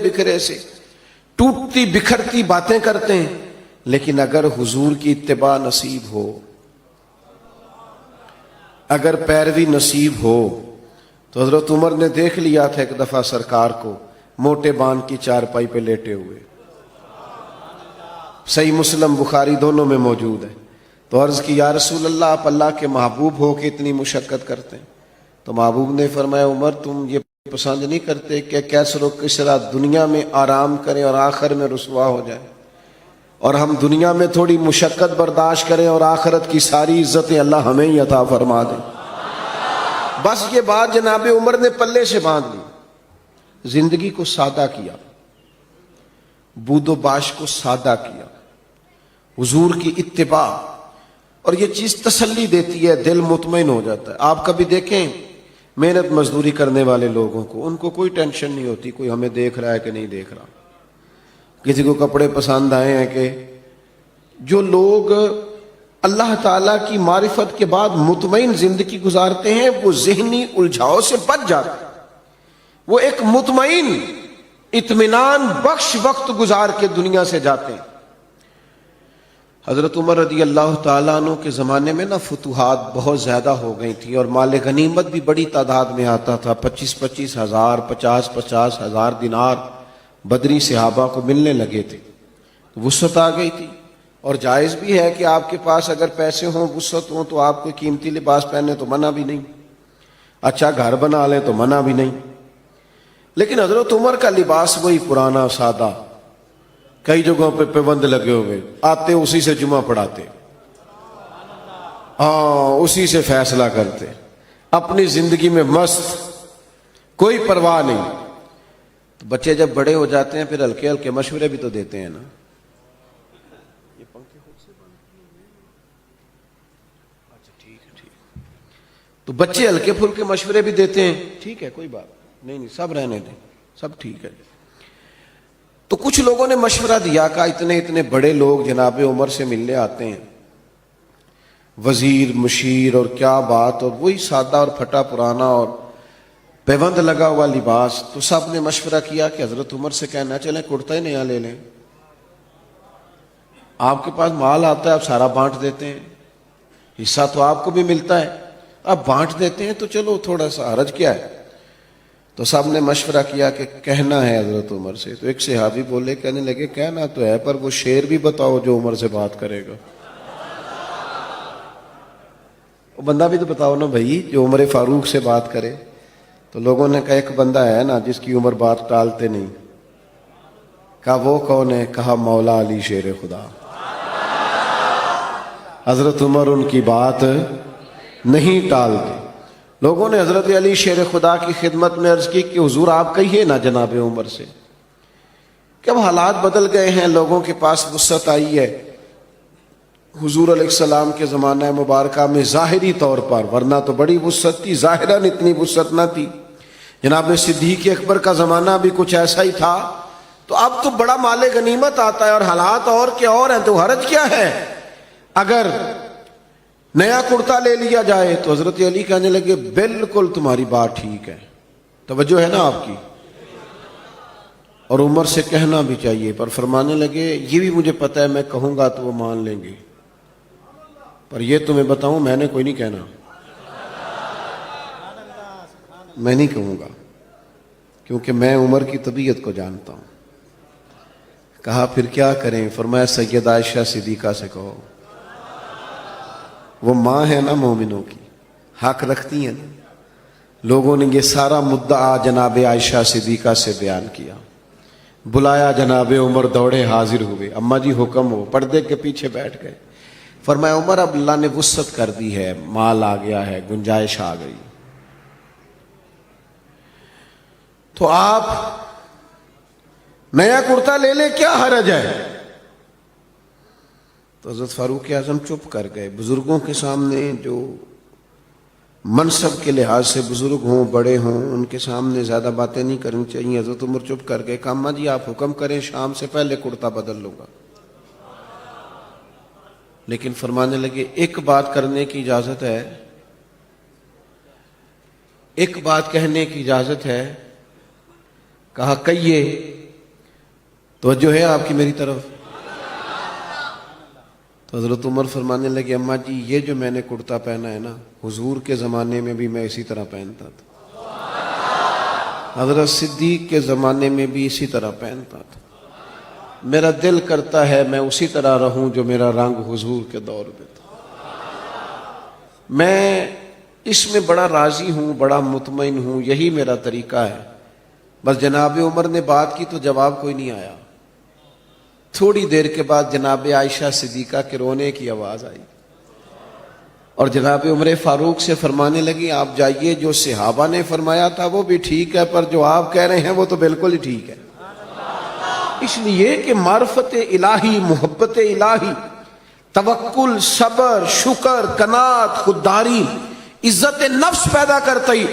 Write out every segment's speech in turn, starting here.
بکھرے سے ٹوٹتی بکھرتی باتیں کرتے ہیں، لیکن اگر حضور کی اتباع نصیب ہو، اگر پیروی نصیب ہو، تو حضرت عمر نے دیکھ لیا تھا ایک دفعہ سرکار کو موٹے بان کی چارپائی پہ لیٹے ہوئے، صحیح مسلم بخاری دونوں میں موجود ہے۔ تو عرض کی یا رسول اللہ، آپ اللہ کے محبوب ہو کے اتنی مشقت کرتے ہیں؟ تو محبوب نے فرمایا عمر تم یہ پسند نہیں کرتے کہ کیسر و کسرا دنیا میں آرام کریں اور آخر میں رسوا ہو جائے، اور ہم دنیا میں تھوڑی مشقت برداشت کریں اور آخرت کی ساری عزتیں اللہ ہمیں ہی عطا فرما دیں۔ بس یہ بات جناب عمر نے پلے سے باندھ لی، زندگی کو سادہ کیا، بود و باش کو سادہ کیا، حضور کی اتباع، اور یہ چیز تسلی دیتی ہے، دل مطمئن ہو جاتا ہے۔ آپ کبھی دیکھیں محنت مزدوری کرنے والے لوگوں کو، ان کو کوئی ٹینشن نہیں ہوتی کوئی ہمیں دیکھ رہا ہے کہ نہیں دیکھ رہا، کسی کو کپڑے پسند آئے ہیں کہ جو لوگ اللہ تعالیٰ کی معرفت کے بعد مطمئن زندگی گزارتے ہیں وہ ذہنی الجھاؤ سے بچ جاتے ہیں، وہ ایک مطمئن اطمینان بخش وقت گزار کے دنیا سے جاتے ہیں۔ حضرت عمر رضی اللہ تعالیٰ عنہ کے زمانے میں فتوحات بہت زیادہ ہو گئی تھی، اور مال غنیمت بھی بڑی تعداد میں آتا تھا، 25,000 ہزار 50,000 ہزار دینار بدری صحابہ کو ملنے لگے تھے، وسعت آ گئی تھی۔ اور جائز بھی ہے کہ آپ کے پاس اگر پیسے ہوں، وسعت ہوں، تو آپ کوئی قیمتی لباس پہنے تو منع بھی نہیں، اچھا گھر بنا لیں تو منع بھی نہیں، لیکن حضرت عمر کا لباس وہی پرانا سادہ، کئی جگہوں پہ پابند لگے ہوئے، آتے اسی سے جمعہ پڑھاتے، اسی سے فیصلہ کرتے، اپنی زندگی میں مست، کوئی پرواہ نہیں۔ تو بچے جب بڑے ہو جاتے ہیں پھر ہلکے ہلکے مشورے بھی تو دیتے ہیں نا، تو بچے ہلکے پھلکے مشورے بھی دیتے ہیں، ٹھیک ہے کوئی بات نہیں، سب رہنے دیں، سب ٹھیک ہے۔ تو کچھ لوگوں نے مشورہ دیا کہ اتنے بڑے لوگ جناب عمر سے ملنے آتے ہیں، وزیر مشیر اور کیا بات، اور وہی سادہ اور پھٹا پرانا اور پیوند لگا ہوا لباس۔ تو سب نے مشورہ کیا کہ حضرت عمر سے کہنا چلیں کرتا ہی نیا لے لیں، آپ کے پاس مال آتا ہے آپ سارا بانٹ دیتے ہیں، حصہ تو آپ کو بھی ملتا ہے، اب بانٹ دیتے ہیں تو چلو تھوڑا سا حرج کیا ہے۔ تو سب نے مشورہ کیا کہ کہنا ہے حضرت عمر سے۔ تو ایک صحابی بولے، کہنے لگے کہنا تو ہے پر وہ شعر بھی بتاؤ جو عمر سے بات کرے گا، وہ بندہ بھی تو بتاؤ نا بھائی جو عمر فاروق سے بات کرے۔ تو لوگوں نے کہا ایک بندہ ہے نا جس کی عمر بات ٹالتے نہیں۔ کہا وہ کون ہے؟ کہا مولا علی شیر خدا۔ حضرت عمر ان کی بات نہیں ٹالتے۔ لوگوں نے حضرت علی شیر خدا کی خدمت میں عرض کی کہ حضور آپ کہیے نا جناب عمر سے کہ اب حالات بدل گئے ہیں، لوگوں کے پاس وسعت آئی ہے، حضور علیہ السلام کے زمانہ مبارکہ میں ظاہری طور پر، ورنہ تو بڑی وسعت تھی، ظاہراً اتنی وسعت نہ تھی، جناب صدیق اکبر کا زمانہ بھی کچھ ایسا ہی تھا، تو اب تو بڑا مال غنیمت آتا ہے اور حالات اور کے اور ہیں، تو حرج کیا ہے اگر نیا کرتا لے لیا جائے؟ تو حضرت علی کہنے لگے بالکل تمہاری بات ٹھیک ہے، توجہ ہے نا آپ کی، اور عمر سے کہنا بھی چاہیے، پر فرمانے لگے یہ بھی مجھے پتہ ہے میں کہوں گا تو وہ مان لیں گے، پر یہ تمہیں بتاؤں میں نے کوئی نہیں کہنا، میں نہیں کہوں گا کیونکہ میں عمر کی طبیعت کو جانتا ہوں۔ کہا پھر کیا کریں؟ فرمایا سیدہ عائشہ صدیقہ سے کہو، وہ ماں ہے نا مومنوں کی، حق رکھتی ہیں نا۔ لوگوں نے یہ سارا مدعا جناب عائشہ صدیقہ سے بیان کیا، بلایا جناب عمر، دوڑے حاضر ہوئے، اماں جی حکم ہو، پردے کے پیچھے بیٹھ گئے۔ فرمایا عمر اب اللہ نے وسعت کر دی ہے، مال آ گیا ہے، گنجائش آ گئی، تو آپ نیا کرتا لے لیں، کیا حرج ہے؟ تو حضرت فاروق اعظم چپ کر گئے۔ بزرگوں کے سامنے جو منصب کے لحاظ سے بزرگ ہوں، بڑے ہوں، ان کے سامنے زیادہ باتیں نہیں کرنی چاہیے۔ حضرت عمر چپ کر گئے، کہا اماں جی آپ حکم کریں، شام سے پہلے کرتا بدل لوں گا، لیکن فرمانے لگے ایک بات کرنے کی اجازت ہے، ایک بات کہنے کی اجازت ہے؟ کہا کہیے۔ توجہ ہے آپ کی میری طرف؟ تو حضرت عمر فرمانے لگے اماں جی یہ جو میں نے کرتا پہنا ہے نا حضور کے زمانے میں بھی میں اسی طرح پہنتا تھا، حضرت صدیق کے زمانے میں بھی اسی طرح پہنتا تھا، میرا دل کرتا ہے میں اسی طرح رہوں جو میرا رنگ حضور کے دور میں تھا۔ میں اس میں بڑا راضی ہوں، بڑا مطمئن ہوں، یہی میرا طریقہ ہے۔ بس جناب عمر نے بات کی تو جواب کوئی نہیں آیا۔ تھوڑی دیر کے بعد جناب عائشہ صدیقہ کے رونے کی آواز آئی اور جناب عمر فاروق سے فرمانے لگی آپ جائیے، جو صحابہ نے فرمایا تھا وہ بھی ٹھیک ہے، پر جو آپ کہہ رہے ہیں وہ تو بالکل ہی ٹھیک ہے۔ اس لیے کہ معرفت الہی، محبت الہی، توکل، صبر، شکر، قناعت، خودداری، عزت نفس پیدا کرتی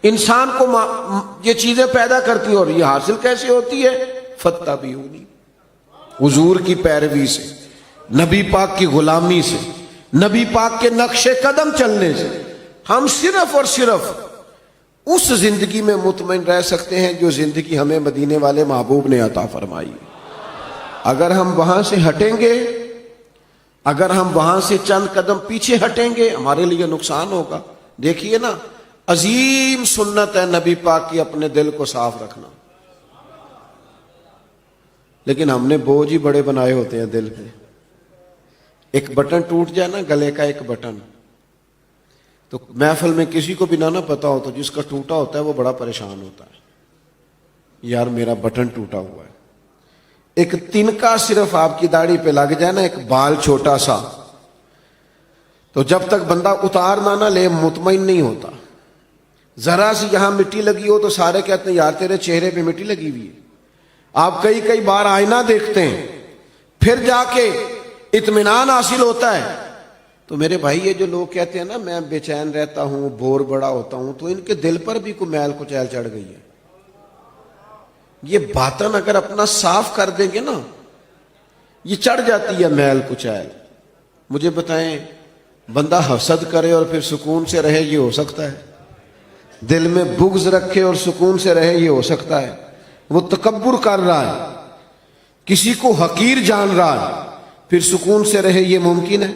انسان کو یہ چیزیں پیدا کرتی، اور یہ حاصل کیسے ہوتی ہے؟ فاتبعونی، حضور کی پیروی سے، نبی پاک کی غلامی سے، نبی پاک کے نقش قدم چلنے سے ہم صرف اور صرف اس زندگی میں مطمئن رہ سکتے ہیں جو زندگی ہمیں مدینے والے محبوب نے عطا فرمائی۔ اگر ہم وہاں سے ہٹیں گے، اگر ہم وہاں سے چند قدم پیچھے ہٹیں گے، ہمارے لیے نقصان ہوگا۔ دیکھیے نا، عظیم سنت ہے نبی پاک کی اپنے دل کو صاف رکھنا، لیکن ہم نے بوجھ ہی بڑے بنائے ہوتے ہیں دل پہ۔ ایک بٹن ٹوٹ جائے نا، گلے کا ایک بٹن، تو محفل میں کسی کو بھی نہ پتا ہو تو جس کا ٹوٹا ہوتا ہے وہ بڑا پریشان ہوتا ہے، یار میرا بٹن ٹوٹا ہوا ہے۔ ایک تنکا صرف آپ کی داڑھی پہ لگ جائے نا، ایک بال چھوٹا سا، تو جب تک بندہ اتارنا نہ لے مطمئن نہیں ہوتا۔ ذرا سی یہاں مٹی لگی ہو تو سارے کہتے ہیں یار تیرے چہرے پہ مٹی لگی ہوئی ہے۔ آپ کئی بار آئینہ دیکھتے ہیں، پھر جا کے اطمینان حاصل ہوتا ہے۔ تو میرے بھائی یہ جو لوگ کہتے ہیں نا میں بے چین رہتا ہوں، بور بڑا ہوتا ہوں، تو ان کے دل پر بھی کوئی میل کچیل چڑھ گئی ہے۔ یہ باطن اگر اپنا صاف کر دیں گے نا، یہ چڑھ جاتی ہے میل کچیل۔ مجھے بتائیں، بندہ حسد کرے اور پھر سکون سے رہے یہ ہو سکتا ہے؟ دل میں بغض رکھے اور سکون سے رہے یہ ہو سکتا ہے؟ وہ تکبر کر رہا ہے، کسی کو حقیر جان رہا ہے، پھر سکون سے رہے یہ ممکن ہے؟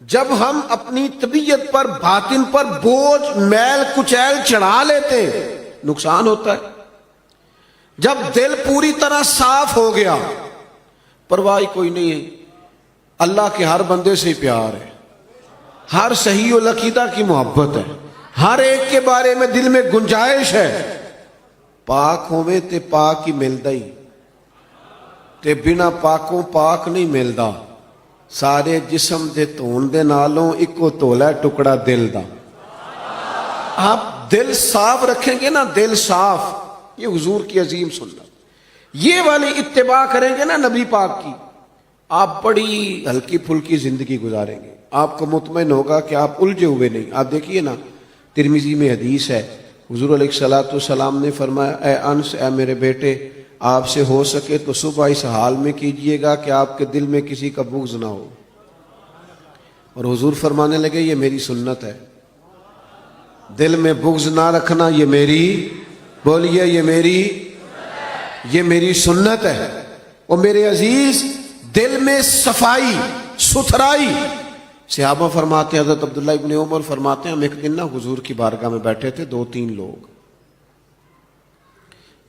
جب ہم اپنی طبیعت پر، باطن پر بوجھ، میل کچیل چڑھا لیتے نقصان ہوتا ہے۔ جب دل پوری طرح صاف ہو گیا، پرواہ کوئی نہیں ہے، اللہ کے ہر بندے سے پیار ہے، ہر صحیح العقیدہ کی محبت ہے، ہر ایک کے بارے میں دل میں گنجائش ہے۔ پاک ہوئے تے پاک ہی ملدا ہی، تے بنا پاکوں پاک نہیں ملدا۔ سارے جسم دے دھون دے نالوں اکو تولا ٹکڑا دل دا۔ آپ دل صاف رکھیں گے نا، دل صاف، یہ حضور کی عظیم سنت، یہ والی اتباع کریں گے نا نبی پاک کی، آپ بڑی ہلکی پھلکی زندگی گزاریں گے۔ آپ کو مطمئن ہوگا کہ آپ الجھے ہوئے نہیں۔ آپ دیکھیے نا، ترمذی میں حدیث ہے، حضور علیہ الصلوۃ والسلام نے فرمایا اے انس، اے میرے بیٹے، آپ سے ہو سکے تو صبح اس حال میں کیجئے گا کہ آپ کے دل میں کسی کا بغض نہ ہو۔ اور حضور فرمانے لگے یہ میری سنت ہے، دل میں بغض نہ رکھنا، یہ میری، بولیے یہ میری سنت ہے۔ اور میرے عزیز، دل میں صفائی، ستھرائی، صحابہ فرماتے ہیں، حضرت عبداللہ ابن عمر فرماتے ہیں، ہم ایک دن نا حضور کی بارگاہ میں بیٹھے تھے، 2-3 لوگ،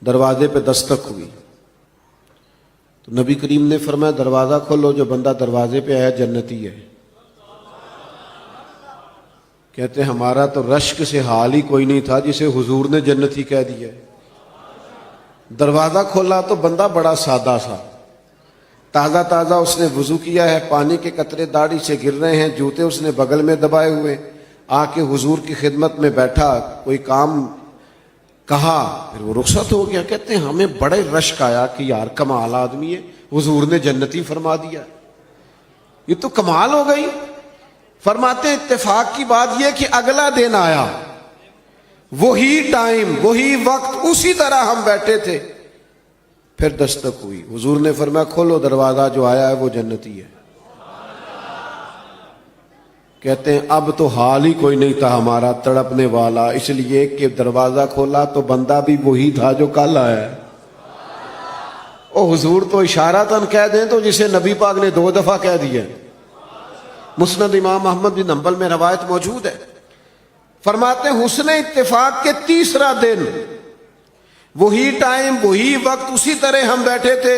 دروازے پہ دستک ہوئی تو نبی کریم نے فرمایا دروازہ کھولو، جو بندہ دروازے پہ آیا جنتی ہے۔ کہتے ہیں ہمارا تو رشک سے حال ہی کوئی نہیں تھا جسے حضور نے جنتی کہہ دیا۔ دروازہ کھولا تو بندہ بڑا سادہ سا، تازہ اس نے وضو کیا ہے، پانی کے قطرے داڑھی سے گر رہے ہیں، جوتے اس نے بغل میں دبائے ہوئے، آ کے حضور کی خدمت میں بیٹھا، کوئی کام کہا، پھر وہ رخصت ہو گیا۔ کہتے ہیں ہمیں بڑے رشک آیا کہ یار کمال آدمی ہے، حضور نے جنتی فرما دیا، یہ تو کمال ہو گئی۔ فرماتے ہیں اتفاق کی بات یہ کہ اگلا دن آیا، وہی ٹائم، وہی وقت، اسی طرح ہم بیٹھے تھے، پھر دستک ہوئی، حضور نے فرمایا کھولو دروازہ، جو آیا ہے وہ جنتی ہے۔ کہتے ہیں اب تو حال ہی کوئی نہیں تھا ہمارا تڑپنے والا، اس لیے کہ دروازہ کھولا تو بندہ بھی وہی تھا جو کل آیا ہے۔ او حضور تو اشارتاً کہہ دیں تو جسے نبی پاک نے 2 دفعہ کہہ دیا. مسند امام احمد بن حنبل میں روایت موجود ہے. فرماتے ہیں حسن اتفاق کے 3 دن وہی ٹائم وہی وقت اسی طرح ہم بیٹھے تھے,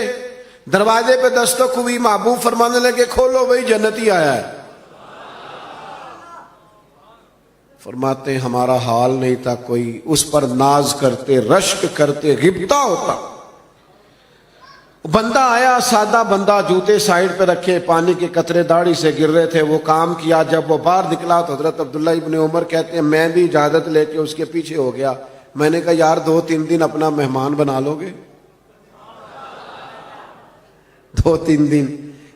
دروازے پہ دستک ہوئی, محبوب فرمانے لگے کھولو بھائی جنتی آیا ہے. فرماتے ہیں ہمارا حال نہیں تھا کوئی, اس پر ناز کرتے, رشک کرتے, غبطہ ہوتا. بندہ آیا, سادہ بندہ, جوتے سائیڈ پہ رکھے, پانی کے قطرے داڑھی سے گر رہے تھے, وہ کام کیا. جب وہ باہر نکلا تو حضرت عبداللہ ابن عمر کہتے ہیں میں بھی اجازت لے کے اس کے پیچھے ہو گیا. میں نے کہا یار 2-3 دن اپنا مہمان بنا لو گے؟ 2-3 دن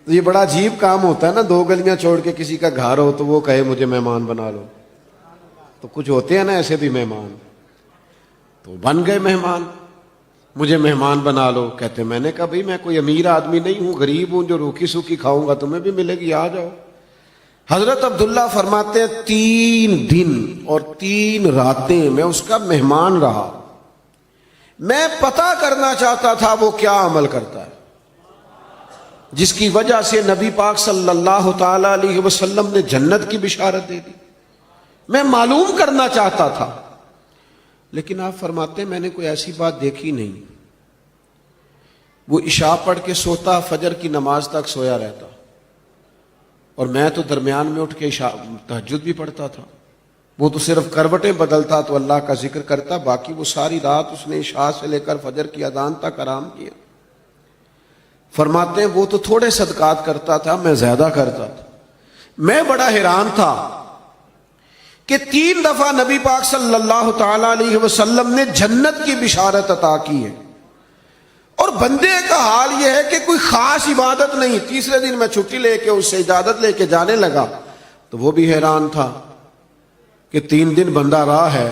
تو یہ بڑا عجیب کام ہوتا ہے نا, 2 گلیاں چھوڑ کے کسی کا گھر ہو تو وہ کہے مجھے مہمان بنا لو. تو کچھ ہوتے ہیں نا ایسے بھی مہمان, تو بن گئے مہمان, مجھے مہمان بنا لو. کہتے میں نے کہا بھئی میں کوئی امیر آدمی نہیں ہوں, غریب ہوں, جو روکھی سوکھی کھاؤں گا تمہیں بھی ملے گی, آ جاؤ. حضرت عبداللہ فرماتے ہیں 3 دن اور 3 راتیں میں اس کا مہمان رہا. میں پتہ کرنا چاہتا تھا وہ کیا عمل کرتا ہے, جس کی وجہ سے نبی پاک صلی اللہ تعالی علیہ وسلم نے جنت کی بشارت دے دی. میں معلوم کرنا چاہتا تھا, لیکن آپ فرماتے ہیں میں نے کوئی ایسی بات دیکھی نہیں. وہ عشاء پڑھ کے سوتا, فجر کی نماز تک سویا رہتا, اور میں تو درمیان میں اٹھ کے تہجد بھی پڑھتا تھا. وہ تو صرف کروٹیں بدلتا تو اللہ کا ذکر کرتا, باقی وہ ساری رات اس نے عشاء سے لے کر فجر کی اذان تک آرام کیا. فرماتے ہیں وہ تو تھوڑے صدقات کرتا تھا, میں زیادہ کرتا تھا. میں بڑا حیران تھا کہ 3 دفعہ نبی پاک صلی اللہ تعالی علیہ وسلم نے جنت کی بشارت عطا کی ہے, اور بندے کا حال یہ ہے کہ کوئی خاص عبادت نہیں. تیسرے دن میں چھٹی لے کے اس سے اجازت لے کے جانے لگا تو وہ بھی حیران تھا کہ 3 دن بندہ راہ ہے,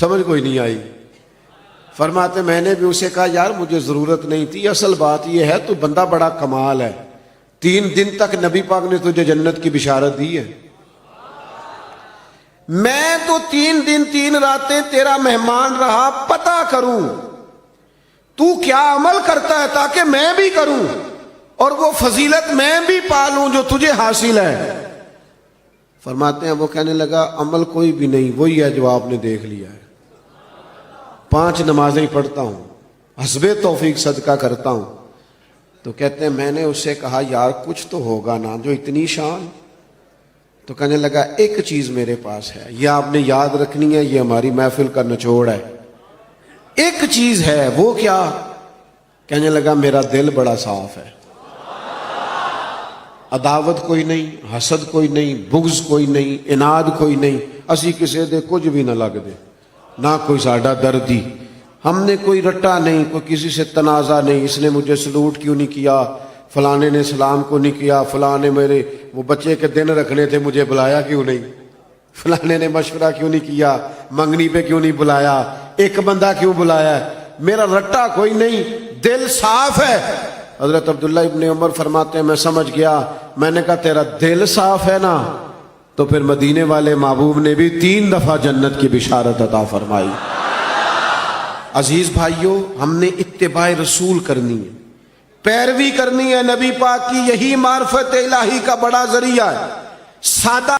سمجھ کوئی نہیں آئی. فرماتے میں نے بھی اسے کہا یار مجھے ضرورت نہیں تھی, اصل بات یہ ہے تو بندہ بڑا کمال ہے, 3 دن تک نبی پاک نے تجھے جنت کی بشارت دی ہے. میں تو 3 دن 3 راتیں تیرا مہمان رہا, پتہ کروں تو کیا عمل کرتا ہے تاکہ میں بھی کروں اور وہ فضیلت میں بھی پالوں جو تجھے حاصل ہے. فرماتے ہیں وہ کہنے لگا عمل کوئی بھی نہیں, وہی ہے جو آپ نے دیکھ لیا ہے. 5 نمازیں پڑھتا ہوں, حسب توفیق صدقہ کرتا ہوں. تو کہتے ہیں میں نے اس سے کہا یار کچھ تو ہوگا نا جو اتنی شان. تو کہنے لگا ایک چیز میرے پاس ہے, یہ آپ نے یاد رکھنی ہے, یہ ہماری محفل کا نچوڑ ہے. ایک چیز ہے, وہ کیا؟ کہنے لگا میرا دل بڑا صاف ہے, عداوت کوئی نہیں, حسد کوئی نہیں, بغض کوئی نہیں, اناد کوئی نہیں. اسی کسی دے کچھ بھی نہ لگ دے, نہ کوئی ساڈا دردی. ہم نے کوئی رٹا نہیں, کوئی کسی سے تنازع نہیں. اس نے مجھے سلوٹ کیوں نہیں کیا, فلانے نے سلام کو نہیں کیا, فلانے میرے وہ بچے کے دن رکھنے تھے مجھے بلایا کیوں نہیں, فلانے نے مشورہ کیوں نہیں کیا, منگنی پہ کیوں نہیں بلایا, ایک بندہ کیوں بلایا. میرا رٹا کوئی نہیں, دل صاف ہے. حضرت عبداللہ ابن عمر فرماتے ہیں میں سمجھ گیا. میں نے کہا تیرا دل صاف ہے نا, تو پھر مدینے والے محبوب نے بھی 3 دفعہ جنت کی بشارت عطا فرمائی. عزیز بھائیوں, ہم نے اتباع رسول کرنی ہے, پیروی کرنی ہے نبی پاک کی. یہی معرفت الہی کا بڑا ذریعہ ہے. سادہ